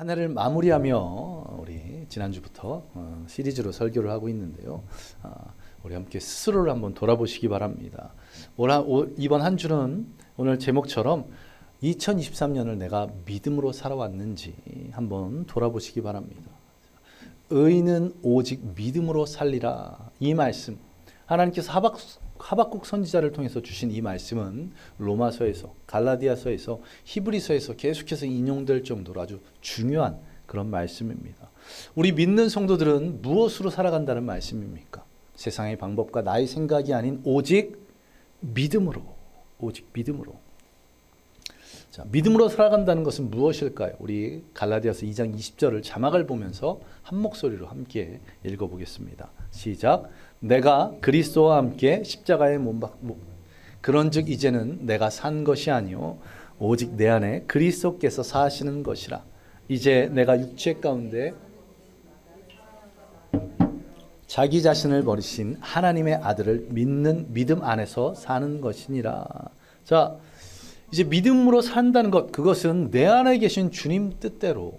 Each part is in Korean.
한 해를 마무리하며 우리 지난주부터 시리즈로 설교를 하고 있는데요. 우리 함께 스스로를 한번 돌아보시기 바랍니다. 이번 한 주는 오늘 제목처럼 2023년을 내가 믿음으로 살아왔는지 한번 돌아보시기 바랍니다. 의인은 오직 믿음으로 살리라. 이 말씀, 하나님께서 하박국 선지자를 통해서 주신 이 말씀은 로마서에서, 갈라디아서에서, 히브리서에서 계속해서 인용될 정도로 아주 중요한 그런 말씀입니다. 우리 믿는 성도들은 무엇으로 살아간다는 말씀입니까? 세상의 방법과 나의 생각이 아닌 오직 믿음으로, 오직 믿음으로. 자, 믿음으로 살아간다는 것은 무엇일까요? 우리 갈라디아서 2장 20절을 자막을 보면서 한 목소리로 함께 읽어보겠습니다. 시작. 내가 그리스도와 함께 십자가에 그런즉 이제는 내가 산 것이 아니요 오직 내 안에 그리스도께서 사시는 것이라. 이제 내가 육체 가운데 자기 자신을 버리신 하나님의 아들을 믿는 믿음 안에서 사는 것이니라. 자, 이제 믿음으로 산다는 것, 그것은 내 안에 계신 주님 뜻대로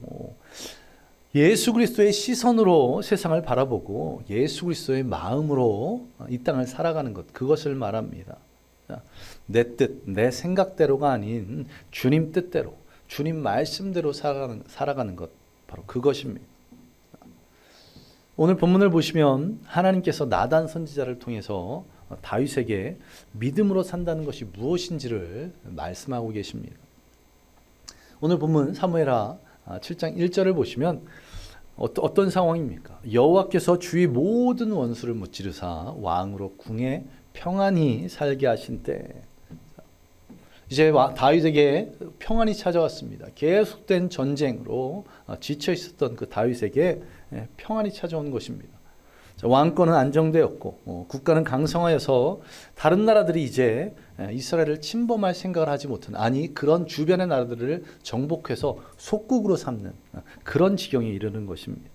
예수 그리스도의 시선으로 세상을 바라보고 예수 그리스도의 마음으로 이 땅을 살아가는 것, 그것을 말합니다. 내 뜻, 내 생각대로가 아닌 주님 뜻대로, 주님 말씀대로 살아가는 것, 바로 그것입니다. 오늘 본문을 보시면 하나님께서 나단 선지자를 통해서 다윗에게 믿음으로 산다는 것이 무엇인지를 말씀하고 계십니다. 오늘 본문 사무엘하 7장 1절을 보시면 어떤 상황입니까? 여호와께서 주의 모든 원수를 무찌르사 왕으로 궁에 평안히 살게 하신 때, 이제 다윗에게 평안이 찾아왔습니다. 계속된 전쟁으로 지쳐 있었던 그 다윗에게 평안이 찾아온 것입니다. 왕권은 안정되었고 국가는 강성하여서 다른 나라들이 이제 이스라엘을 침범할 생각을 하지 못한, 아니 그런 주변의 나라들을 정복해서 속국으로 삼는 그런 지경에 이르는 것입니다.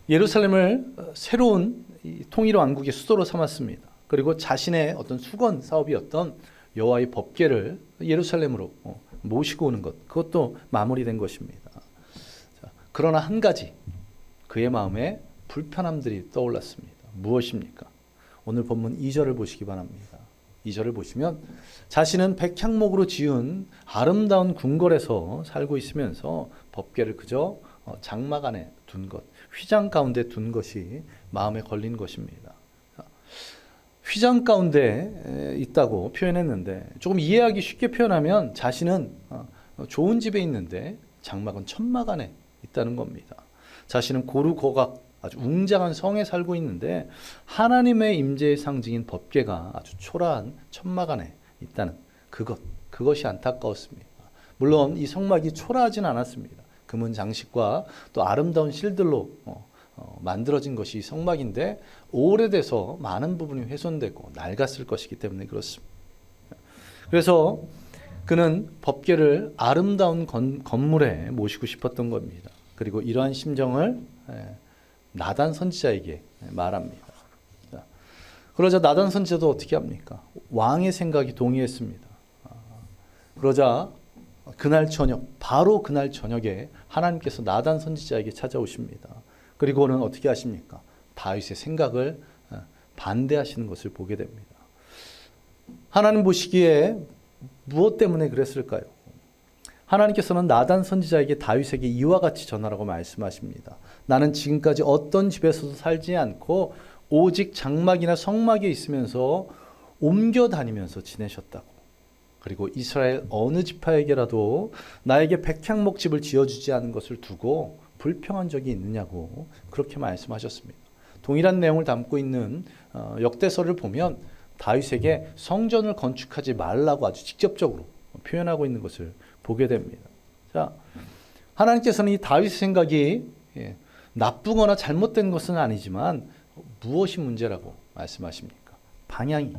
예루살렘을 새로운 통일 왕국의 수도로 삼았습니다. 그리고 자신의 어떤 수건 사업이었던 여호와의 법궤를 예루살렘으로 모시고 오는 것, 그것도 마무리된 것입니다. 그러나 한 가지 그의 마음에 불편함들이 떠올랐습니다. 무엇입니까? 오늘 본문 2절을 보시기 바랍니다. 2절을 보시면 자신은 백향목으로 지은 아름다운 궁궐에서 살고 있으면서 법궤를 그저 장막 안에 둔 것, 휘장 가운데 둔 것이 마음에 걸린 것입니다. 휘장 가운데 있다고 표현했는데 조금 이해하기 쉽게 표현하면 자신은 좋은 집에 있는데 장막은 천막 안에 있다는 겁니다. 자신은 고루고각 아주 웅장한 성에 살고 있는데 하나님의 임재의 상징인 법궤가 아주 초라한 천막 안에 있다는 그것이 안타까웠습니다. 물론 이 성막이 초라하진 않았습니다. 금은 장식과 또 아름다운 실들로 만들어진 것이 성막인데 오래돼서 많은 부분이 훼손되고 낡았을 것이기 때문에 그렇습니다. 그래서 그는 법궤를 아름다운 건물에 모시고 싶었던 겁니다. 그리고 이러한 심정을 나단 선지자에게 말합니다. 그러자 나단 선지자도 어떻게 합니까? 왕의 생각이 동의했습니다. 그러자 그날 저녁, 바로 그날 저녁에 하나님께서 나단 선지자에게 찾아오십니다. 그리고는 어떻게 하십니까? 다윗의 생각을 반대하시는 것을 보게 됩니다. 하나님 보시기에 무엇 때문에 그랬을까요? 하나님께서는 나단 선지자에게 다윗에게 이와 같이 전하라고 말씀하십니다. 나는 지금까지 어떤 집에서도 살지 않고 오직 장막이나 성막에 있으면서 옮겨 다니면서 지내셨다고. 그리고 이스라엘 어느 지파에게라도 나에게 백향목 집을 지어주지 않은 것을 두고 불평한 적이 있느냐고 그렇게 말씀하셨습니다. 동일한 내용을 담고 있는 역대서를 보면 다윗에게 성전을 건축하지 말라고 아주 직접적으로 표현하고 있는 것을 보게 됩니다. 자, 하나님께서는 이 다윗의 생각이 나쁘거나 잘못된 것은 아니지만 무엇이 문제라고 말씀하십니까? 방향이.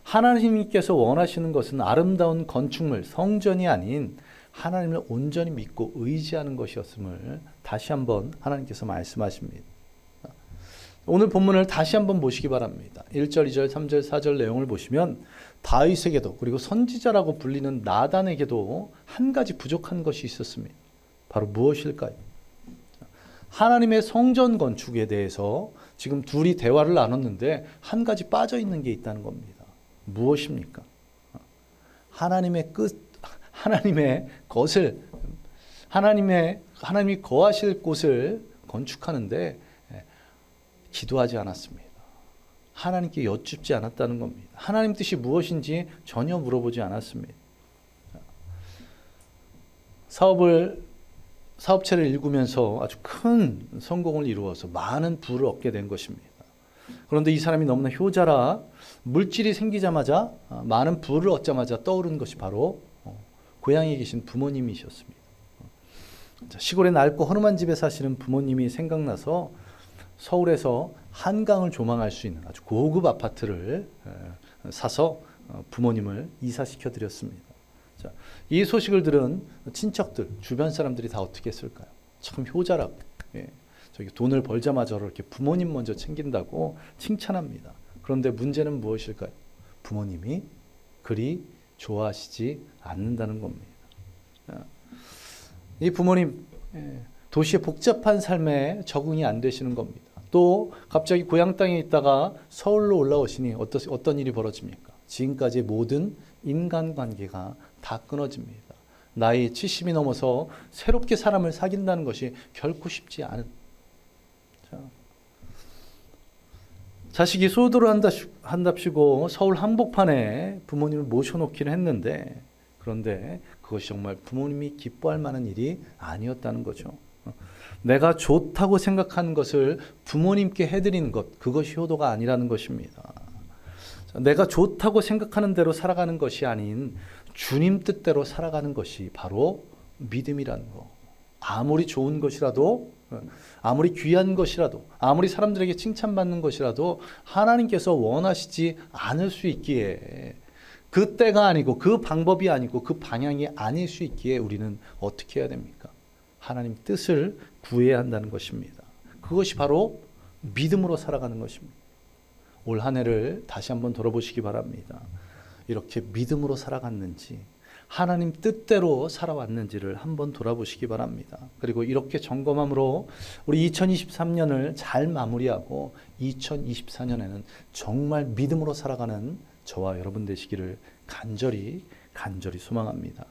하나님께서 원하시는 것은 아름다운 건축물, 성전이 아닌 하나님을 온전히 믿고 의지하는 것이었음을 다시 한번 하나님께서 말씀하십니다. 오늘 본문을 다시 한번 보시기 바랍니다. 1절, 2절, 3절, 4절 내용을 보시면 다윗에게도 그리고 선지자라고 불리는 나단에게도 한 가지 부족한 것이 있었습니다. 바로 무엇일까요? 하나님의 성전 건축에 대해서 지금 둘이 대화를 나눴는데 한 가지 빠져 있는 게 있다는 겁니다. 무엇입니까? 하나님의 하나님의 것을, 하나님이 거하실 곳을 건축하는데 기도하지 않았습니다. 하나님께 여쭙지 않았다는 겁니다. 하나님 뜻이 무엇인지 전혀 물어보지 않았습니다. 사업체를 일구면서 아주 큰 성공을 이루어서 많은 부를 얻게 된 것입니다. 그런데 이 사람이 너무나 효자라 물질이 생기자마자 많은 부를 얻자마자 떠오른 것이 바로 고향에 계신 부모님이셨습니다. 시골의 낡고 허름한 집에 사시는 부모님이 생각나서 서울에서 한강을 조망할 수 있는 아주 고급 아파트를 사서 부모님을 이사시켜 드렸습니다. 자, 이 소식을 들은 친척들, 주변 사람들이 다 어떻게 했을까요? 참 효자라고. 예, 저기 돈을 벌자마자 이렇게 부모님 먼저 챙긴다고 칭찬합니다. 그런데 문제는 무엇일까요? 부모님이 그리 좋아하시지 않는다는 겁니다. 이 부모님, 도시의 복잡한 삶에 적응이 안 되시는 겁니다. 또 갑자기 고향 땅에 있다가 서울로 올라오시니 어떤 일이 벌어집니까? 지금까지의 모든 인간관계가 다 끊어집니다. 나이 70이 넘어서 새롭게 사람을 사귄다는 것이 결코 쉽지 않은. 자식이 소도를 한답시고 서울 한복판에 부모님을 모셔놓기는 했는데, 그런데 그것이 정말 부모님이 기뻐할 만한 일이 아니었다는 거죠. 내가 좋다고 생각하는 것을 부모님께 해드리는 것, 그것이 효도가 아니라는 것입니다. 내가 좋다고 생각하는 대로 살아가는 것이 아닌 주님 뜻대로 살아가는 것이 바로 믿음이라는 거. 아무리 좋은 것이라도, 아무리 귀한 것이라도, 아무리 사람들에게 칭찬받는 것이라도 하나님께서 원하시지 않을 수 있기에, 그 때가 아니고 그 방법이 아니고 그 방향이 아닐 수 있기에 우리는 어떻게 해야 됩니까? 하나님 뜻을 구해야 한다는 것입니다. 그것이 바로 믿음으로 살아가는 것입니다. 올 한 해를 다시 한번 돌아보시기 바랍니다. 이렇게 믿음으로 살아갔는지, 하나님 뜻대로 살아왔는지를 한번 돌아보시기 바랍니다. 그리고 이렇게 점검함으로 우리 2023년을 잘 마무리하고 2024년에는 정말 믿음으로 살아가는 저와 여러분 되시기를 간절히 소망합니다.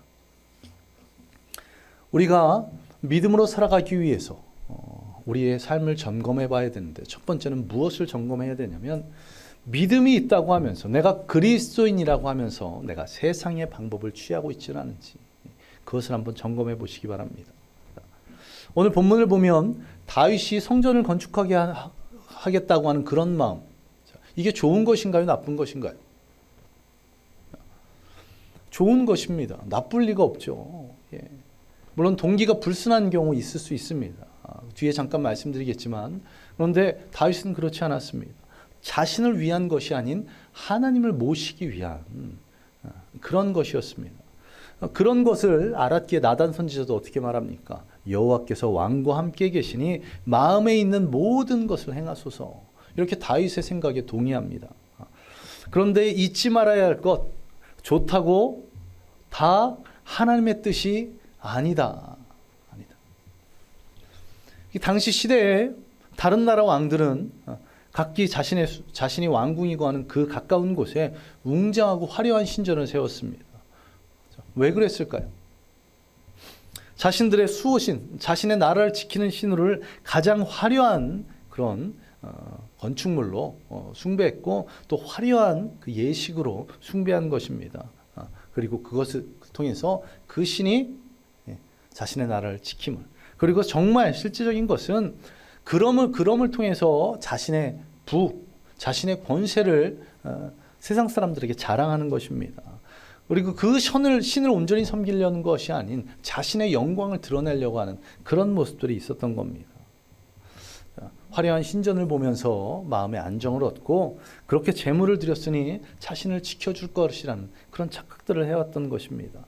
우리가 믿음으로 살아가기 위해서 우리의 삶을 점검해 봐야 되는데, 첫 번째는 무엇을 점검해야 되냐면, 믿음이 있다고 하면서, 내가 그리스도인이라고 하면서 내가 세상의 방법을 취하고 있지는 않은지, 그것을 한번 점검해 보시기 바랍니다. 오늘 본문을 보면 다윗이 성전을 건축하게 하겠다고 하는 그런 마음, 이게 좋은 것인가요? 나쁜 것인가요? 좋은 것입니다. 나쁠 리가 없죠. 예. 물론 동기가 불순한 경우 있을 수 있습니다. 뒤에 잠깐 말씀드리겠지만, 그런데 다윗은 그렇지 않았습니다. 자신을 위한 것이 아닌 하나님을 모시기 위한 그런 것이었습니다. 그런 것을 알았기에 나단 선지자도 어떻게 말합니까? 여호와께서 왕과 함께 계시니 마음에 있는 모든 것을 행하소서. 이렇게 다윗의 생각에 동의합니다. 그런데 잊지 말아야 할 것, 좋다고 다 하나님의 뜻이 아니다. 당시 시대에 다른 나라 왕들은 각기 자신이 왕궁이고 하는 그 가까운 곳에 웅장하고 화려한 신전을 세웠습니다. 왜 그랬을까요? 자신들의 수호신, 자신의 나라를 지키는 신을 가장 화려한 그런 건축물로 숭배했고, 또 화려한 그 예식으로 숭배한 것입니다. 그리고 그것을 통해서 그 신이 자신의 나라를 지킴을, 그리고 정말 실질적인 것은 그럼을 통해서 자신의 자신의 권세를 세상 사람들에게 자랑하는 것입니다. 그리고 그 신을 온전히 섬기려는 것이 아닌 자신의 영광을 드러내려고 하는 그런 모습들이 있었던 겁니다. 화려한 신전을 보면서 마음의 안정을 얻고, 그렇게 제물을 드렸으니 자신을 지켜줄 것이라는 그런 착각들을 해왔던 것입니다.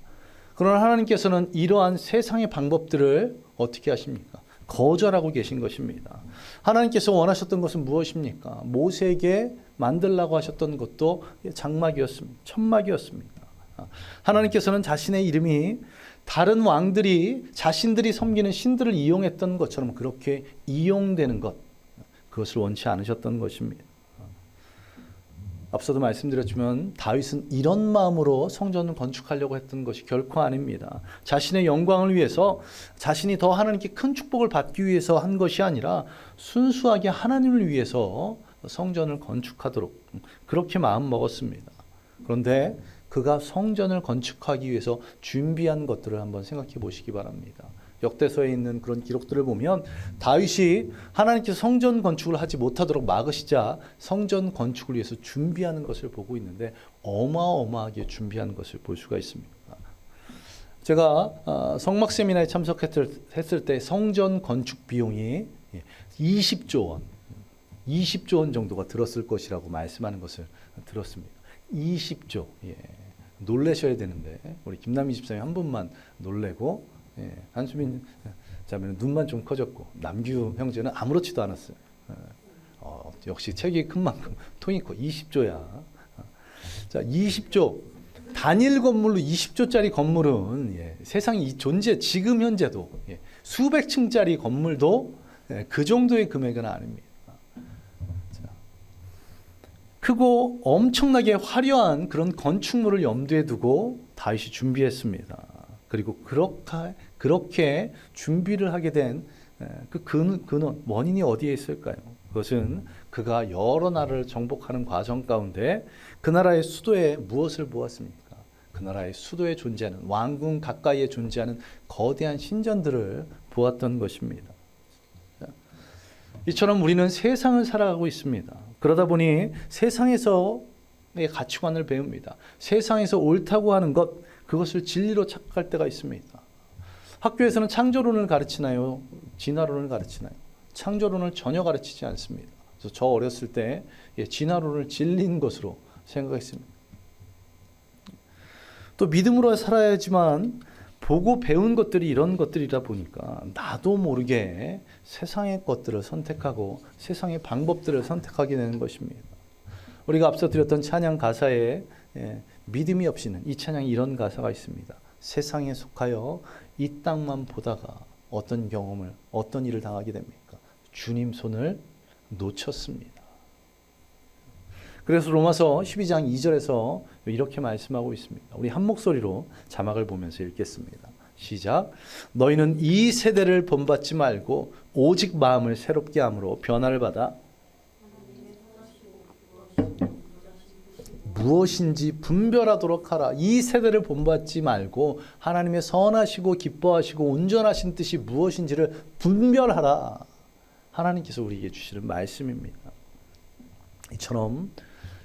그러나 하나님께서는 이러한 세상의 방법들을 어떻게 하십니까? 거절하고 계신 것입니다. 하나님께서 원하셨던 것은 무엇입니까? 모세에게 만들라고 하셨던 것도 장막이었습니다. 천막이었습니다. 하나님께서는 자신의 이름이 다른 왕들이 자신들이 섬기는 신들을 이용했던 것처럼 그렇게 이용되는 것, 그것을 원치 않으셨던 것입니다. 앞서도 말씀드렸지만 다윗은 이런 마음으로 성전을 건축하려고 했던 것이 결코 아닙니다. 자신의 영광을 위해서, 자신이 더 하나님께 큰 축복을 받기 위해서 한 것이 아니라 순수하게 하나님을 위해서 성전을 건축하도록 그렇게 마음 먹었습니다. 그런데 그가 성전을 건축하기 위해서 준비한 것들을 한번 생각해 보시기 바랍니다. 역대서에 있는 그런 기록들을 보면 다윗이 하나님께서 성전 건축을 하지 못하도록 막으시자 성전 건축을 위해서 준비하는 것을 보고 있는데 어마어마하게 준비한 것을 볼 수가 있습니다. 제가 성막 세미나에 참석했을 때 성전 건축 비용이 20조 원, 20조 원 정도가 들었을 것이라고 말씀하는 것을 들었습니다. 20조. 예. 놀라셔야 되는데 우리 김남희 집사님 한 분만 놀래고, 한수민 자매는 눈만 좀 커졌고 남규 형제는 아무렇지도 않았어요. 역시 책이 큰 만큼 통이 커. 20조야. 자, 20조. 단일 건물로 20조짜리 건물은 세상에 이 존재 지금 현재도 수백 층짜리 건물도 그 정도의 금액은 아닙니다. 크고 엄청나게 화려한 그런 건축물을 염두에 두고 다윗이 준비했습니다. 그리고 그렇게 준비를 하게 된 그 근원, 원인이 어디에 있을까요? 그것은 그가 여러 나라를 정복하는 과정 가운데 그 나라의 수도에 무엇을 보았습니까? 그 나라의 수도에 존재하는, 왕궁 가까이에 존재하는 거대한 신전들을 보았던 것입니다. 이처럼 우리는 세상을 살아가고 있습니다. 그러다 보니 세상에서의 가치관을 배웁니다. 세상에서 옳다고 하는 것, 그것을 진리로 착각할 때가 있습니다. 학교에서는 창조론을 가르치나요? 진화론을 가르치나요? 창조론을 전혀 가르치지 않습니다. 그래서 저 어렸을 때 진화론을 진리인 것으로 생각했습니다. 또 믿음으로 살아야지만 보고 배운 것들이 이런 것들이다 보니까 나도 모르게 세상의 것들을 선택하고 세상의 방법들을 선택하게 되는 것입니다. 우리가 앞서 드렸던 찬양 가사에 믿음이 없이는, 이 찬양에 이런 가사가 있습니다. 세상에 속하여 이 땅만 보다가 어떤 경험을, 어떤 일을 당하게 됩니까? 주님 손을 놓쳤습니다. 그래서 로마서 12장 2절에서 이렇게 말씀하고 있습니다. 우리 한 목소리로 자막을 보면서 읽겠습니다. 시작. 너희는 이 세대를 본받지 말고 오직 마음을 새롭게 함으로 변화를 받아 무엇인지 분별하도록 하라. 이 세대를 본받지 말고 하나님의 선하시고 기뻐하시고 온전하신 뜻이 무엇인지를 분별하라. 하나님께서 우리에게 주시는 말씀입니다. 이처럼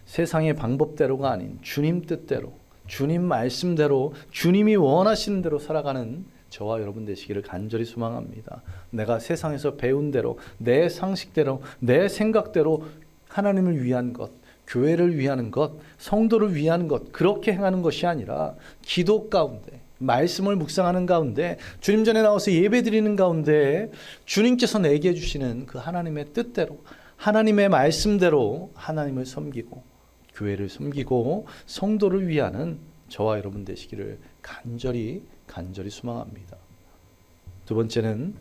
세상의 방법대로가 아닌 주님 뜻대로, 주님 말씀대로, 주님이 원하시는 대로 살아가는 저와 여러분 되시기를 간절히 소망합니다. 내가 세상에서 배운 대로, 내 상식대로, 내 생각대로 하나님을 위한 것, 교회를 위하는 것, 성도를 위한 것, 그렇게 행하는 것이 아니라 기도 가운데, 말씀을 묵상하는 가운데, 주님 전에 나와서 예배드리는 가운데 주님께서 내게 주시는 그 하나님의 뜻대로, 하나님의 말씀대로 하나님을 섬기고 교회를 섬기고 성도를 위하는 저와 여러분 되시기를 간절히 소망합니다. 두 번째는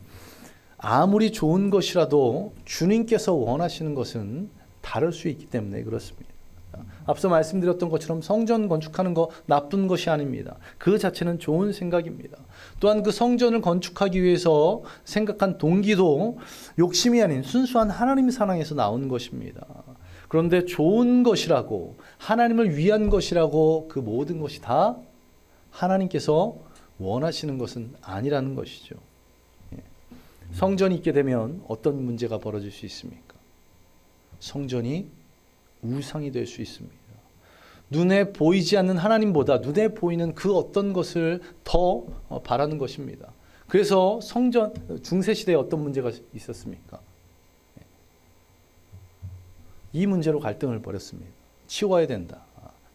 아무리 좋은 것이라도 주님께서 원하시는 것은 다를 수 있기 때문에 그렇습니다. 앞서 말씀드렸던 것처럼 성전 건축하는 거 나쁜 것이 아닙니다. 그 자체는 좋은 생각입니다. 또한 그 성전을 건축하기 위해서 생각한 동기도 욕심이 아닌 순수한 하나님 사랑에서 나온 것입니다. 그런데 좋은 것이라고, 하나님을 위한 것이라고 그 모든 것이 다 하나님께서 원하시는 것은 아니라는 것이죠. 성전이 있게 되면 어떤 문제가 벌어질 수 있습니까? 성전이 우상이 될 수 있습니다. 눈에 보이지 않는 하나님보다 눈에 보이는 그 어떤 것을 더 바라는 것입니다. 그래서 성전, 중세시대에 어떤 문제가 있었습니까? 이 문제로 갈등을 벌였습니다. 치워야 된다.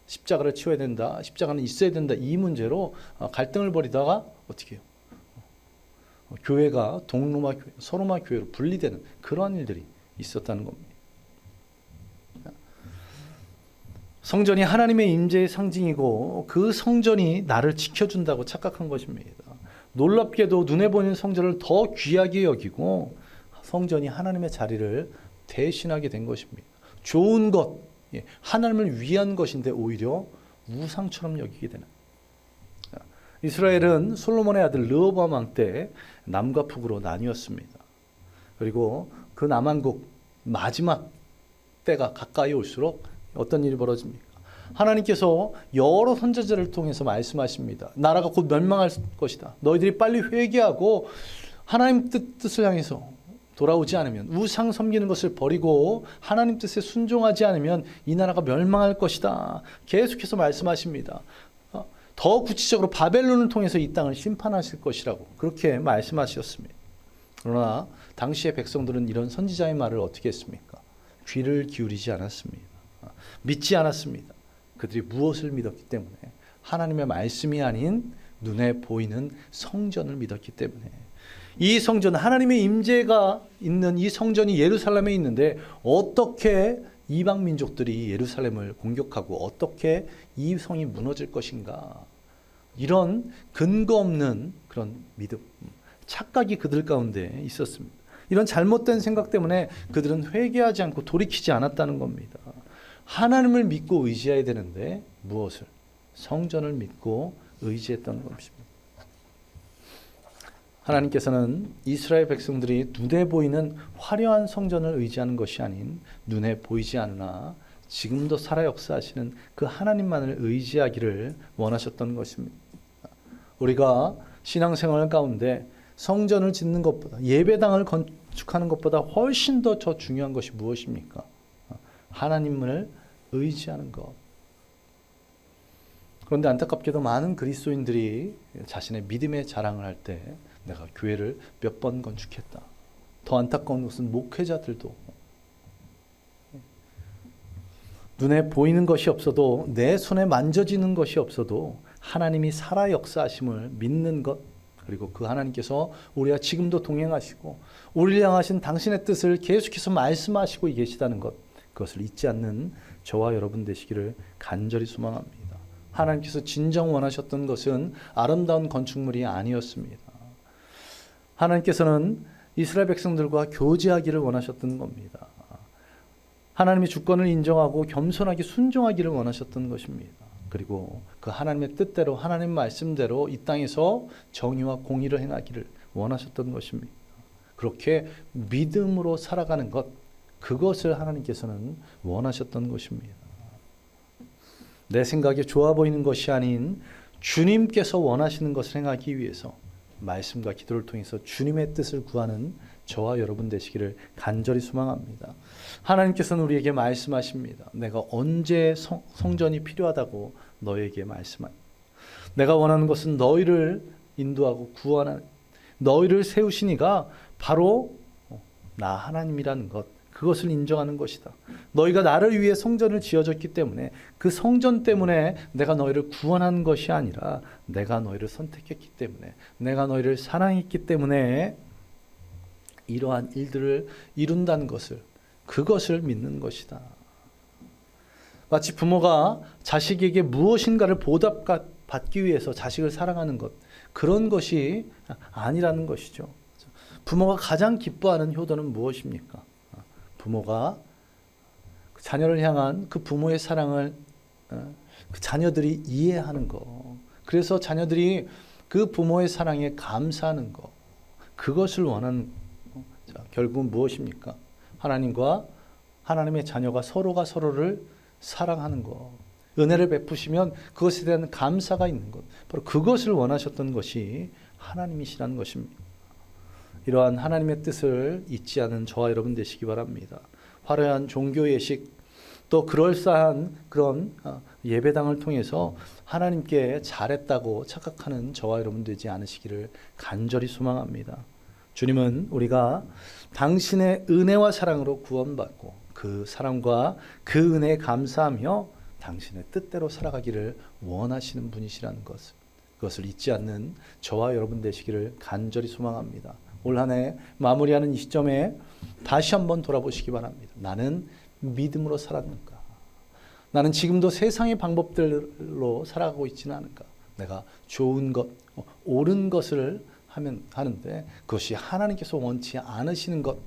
십자가를 치워야 된다. 십자가는 있어야 된다. 이 문제로 갈등을 벌이다가 어떻게 해요? 교회가 동로마 교회, 서로마 교회로 분리되는 그러한 일들이 있었다는 겁니다. 성전이 하나님의 임재의 상징이고 그 성전이 나를 지켜준다고 착각한 것입니다. 놀랍게도 눈에 보이는 성전을 더 귀하게 여기고 성전이 하나님의 자리를 대신하게 된 것입니다. 좋은 것, 하나님을 위한 것인데 오히려 우상처럼 여기게 되는. 이스라엘은 솔로몬의 아들 르호보암 왕 때 남과 북으로 나뉘었습니다. 그리고 그 남한국 마지막 때가 가까이 올수록 어떤 일이 벌어집니까? 하나님께서 여러 선지자를 통해서 말씀하십니다. 나라가 곧 멸망할 것이다. 너희들이 빨리 회개하고 하나님 뜻을 향해서 돌아오지 않으면, 우상 섬기는 것을 버리고 하나님 뜻에 순종하지 않으면 이 나라가 멸망할 것이다. 계속해서 말씀하십니다. 더 구체적으로 바벨론을 통해서 이 땅을 심판하실 것이라고 그렇게 말씀하셨습니다. 그러나 당시의 백성들은 이런 선지자의 말을 어떻게 했습니까? 귀를 기울이지 않았습니다. 믿지 않았습니다. 그들이 무엇을 믿었기 때문에? 하나님의 말씀이 아닌 눈에 보이는 성전을 믿었기 때문에. 이 성전, 하나님의 임재가 있는 이 성전이 예루살렘에 있는데 어떻게 이방 민족들이 예루살렘을 공격하고 어떻게 이 성이 무너질 것인가? 이런 근거 없는 그런 믿음, 착각이 그들 가운데 있었습니다. 이런 잘못된 생각 때문에 그들은 회개하지 않고 돌이키지 않았다는 겁니다. 하나님을 믿고 의지해야 되는데 무엇을? 성전을 믿고 의지했던 것입니다. 하나님께서는 이스라엘 백성들이 눈에 보이는 화려한 성전을 의지하는 것이 아닌 눈에 보이지 않으나 지금도 살아 역사하시는 그 하나님만을 의지하기를 원하셨던 것입니다. 우리가 신앙생활 가운데 성전을 짓는 것보다, 예배당을 건축하는 것보다 훨씬 더 중요한 것이 무엇입니까? 하나님을 의지하는 것. 그런데 안타깝게도 많은 그리스도인들이 자신의 믿음의 자랑을 할 때 내가 교회를 몇 번 건축했다. 더 안타까운 것은 목회자들도 눈에 보이는 것이 없어도, 내 손에 만져지는 것이 없어도 하나님이 살아 역사하심을 믿는 것, 그리고 그 하나님께서 우리와 지금도 동행하시고 우리를 향하신 당신의 뜻을 계속해서 말씀하시고 계시다는 것, 그것을 잊지 않는 저와 여러분 되시기를 간절히 소망합니다. 하나님께서 진정 원하셨던 것은 아름다운 건축물이 아니었습니다. 하나님께서는 이스라엘 백성들과 교제하기를 원하셨던 겁니다. 하나님의 주권을 인정하고 겸손하게 순종하기를 원하셨던 것입니다. 그리고 그 하나님의 뜻대로, 하나님 말씀대로 이 땅에서 정의와 공의를 행하기를 원하셨던 것입니다. 그렇게 믿음으로 살아가는 것, 그것을 하나님께서는 원하셨던 것입니다. 내 생각에 좋아 보이는 것이 아닌 주님께서 원하시는 것을 행하기 위해서 말씀과 기도를 통해서 주님의 뜻을 구하는 저와 여러분 되시기를 간절히 소망합니다. 하나님께서는 우리에게 말씀하십니다. 내가 언제 성전이 필요하다고 너에게 말씀합니다. 내가 원하는 것은 너희를 인도하고 구원하는, 너희를 세우신 이가 바로 나 하나님이라는 것, 그것을 인정하는 것이다. 너희가 나를 위해 성전을 지어줬기 때문에 그 성전 때문에 내가 너희를 구원한 것이 아니라 내가 너희를 선택했기 때문에, 내가 너희를 사랑했기 때문에 이러한 일들을 이룬다는 것을, 그것을 믿는 것이다. 마치 부모가 자식에게 무엇인가를 보답받기 위해서 자식을 사랑하는 것, 그런 것이 아니라는 것이죠. 부모가 가장 기뻐하는 효도는 무엇입니까? 부모가 자녀를 향한 그 부모의 사랑을 그 자녀들이 이해하는 것, 그래서 자녀들이 그 부모의 사랑에 감사하는 것, 그것을 원하는. 자, 결국은 무엇입니까? 하나님과 하나님의 자녀가 서로가 서로를 사랑하는 것, 은혜를 베푸시면 그것에 대한 감사가 있는 것, 바로 그것을 원하셨던 것이 하나님이시라는 것입니다. 이러한 하나님의 뜻을 잊지 않은 저와 여러분 되시기 바랍니다. 화려한 종교 예식, 또 그럴싸한 그런 예배당을 통해서 하나님께 잘했다고 착각하는 저와 여러분 되지 않으시기를 간절히 소망합니다. 주님은 우리가 당신의 은혜와 사랑으로 구원받고 그 사랑과 그 은혜에 감사하며 당신의 뜻대로 살아가기를 원하시는 분이시라는 것을, 그것을 잊지 않는 저와 여러분 되시기를 간절히 소망합니다. 올 한 해 마무리하는 이 시점에 다시 한번 돌아보시기 바랍니다. 나는 믿음으로 살았는가? 나는 지금도 세상의 방법들로 살아가고 있지는 않은가? 내가 좋은 것, 옳은 것을 하는데 그것이 하나님께서 원치 않으시는 것,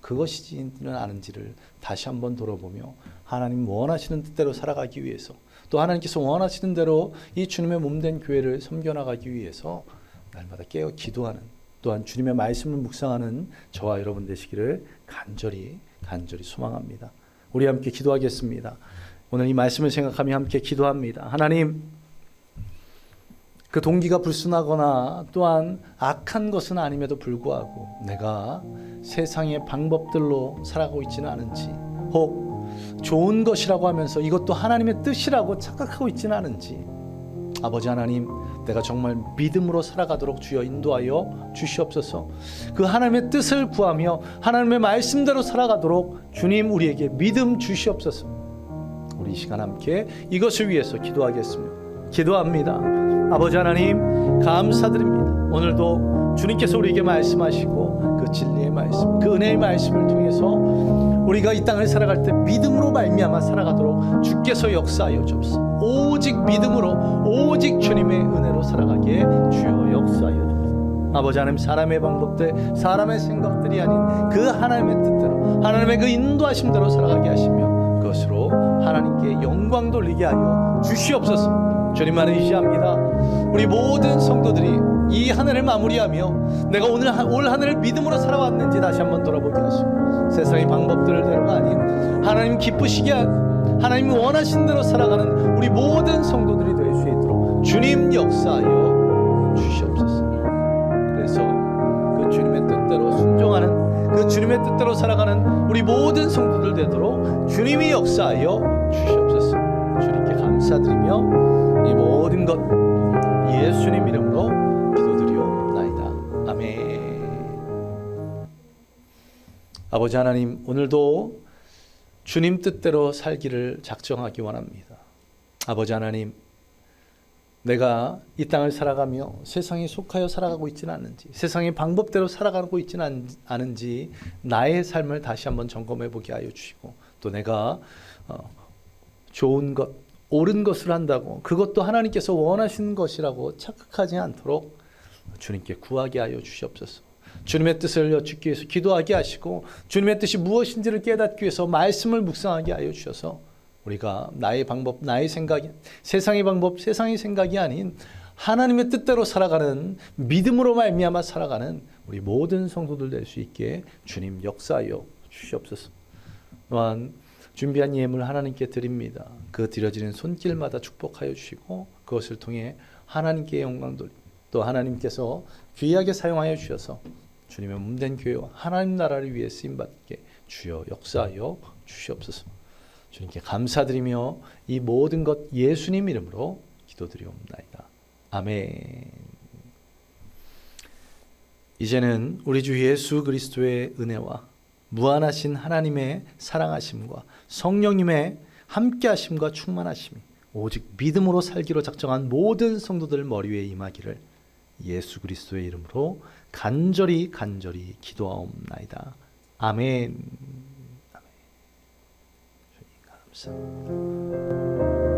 그것이지는 않은지를 다시 한번 돌아보며 하나님 원하시는 뜻대로 살아가기 위해서, 또 하나님께서 원하시는 대로 이 주님의 몸된 교회를 섬겨나가기 위해서 날마다 깨어 기도하는, 또한 주님의 말씀을 묵상하는 저와 여러분 되시기를 간절히 소망합니다. 우리 함께 기도하겠습니다. 오늘 이 말씀을 생각하며 함께 기도합니다. 하나님, 그 동기가 불순하거나 또한 악한 것은 아님에도 불구하고 내가 세상의 방법들로 살아가고 있지는 않은지, 혹 좋은 것이라고 하면서 이것도 하나님의 뜻이라고 착각하고 있지는 않은지, 아버지 하나님, 내가 정말 믿음으로 살아가도록 주여 인도하여 주시옵소서. 그 하나님의 뜻을 구하며 하나님의 말씀대로 살아가도록 주님 우리에게 믿음 주시옵소서. 우리 이 시간 함께 이것을 위해서 기도합니다. 아버지 하나님, 감사드립니다. 오늘도 주님께서 우리에게 말씀하시고 그 진리의 말씀, 그 은혜의 말씀을 통해서 우리가 이 땅을 살아갈 때 믿음으로 말미암아 살아가도록 주께서 역사하여 주옵소서. 오직 믿음으로, 오직 주님의 은혜로 살아가기에 주여 역사하여 주옵소서. 아버지 하나님, 사람의 방법들, 사람의 생각들이 아닌 그 하나님의 뜻대로, 하나님의 그 인도하심대로 살아가게 하시며 그것으로 하나님께 영광 돌리게 하여 주시옵소서. 주님만 의지합니다. 우리 모든 성도들이 이 한 해를 마무리하며 내가 오늘 올 한 해를 믿음으로 살아왔는지 다시 한번 돌아보게 하시고 세상의 방법들대로가 아닌 하나님 기쁘시게 하나님 원하신 대로 살아가는 우리 모든 성도들이 될 수 있도록 주님 역사하여 주시옵소서. 그래서 그 주님의 뜻대로 순종하는, 그 주님의 뜻대로 살아가는 우리 모든 성도들 되도록 주님이 역사하여 주시옵소서. 주님께 감사드리며 이 모든 것 예수님 이름으로 기도드리옵나이다. 아멘. 아버지 하나님, 오늘도 주님 뜻대로 살기를 작정하기 원합니다. 아버지 하나님, 내가 이 땅을 살아가며 세상에 속하여 살아가고 있지는 않는지, 세상의 방법대로 살아가고 있지는 않은지 나의 삶을 다시 한번 점검해 보게 하여 주시고, 또 내가 좋은 것, 옳은 것을 한다고 그것도 하나님께서 원하시는 것이라고 착각하지 않도록 주님께 구하게 하여 주시옵소서. 주님의 뜻을 여쭙기 위해서 기도하게 하시고 주님의 뜻이 무엇인지를 깨닫기 위해서 말씀을 묵상하게 하여 주셔서 우리가 나의 방법, 나의 생각이, 세상의 방법, 세상의 생각이 아닌 하나님의 뜻대로 살아가는, 믿음으로 말미암아 살아가는 우리 모든 성도들 될 수 있게 주님 역사하여 주시옵소서. 또한 준비한 예물 하나님께 드립니다. 그 드려지는 손길마다 축복하여 주시고 그것을 통해 하나님께 영광 돌리고 또 하나님께서 귀하게 사용하여 주셔서 주님의 몸된 교회와 하나님 나라를 위해 쓰임받게 주여 역사하여 주시옵소서. 주님께 감사드리며 이 모든 것 예수님 이름으로 기도드리옵나이다. 아멘. 이제는 우리 주 예수 그리스도의 은혜와 무한하신 하나님의 사랑하심과 성령님의 함께하심과 충만하심이 오직 믿음으로 살기로 작정한 모든 성도들 머리 위에 임하기를 예수 그리스도의 이름으로 간절히 기도하옵나이다. 아멘. 아멘. 감사합니다.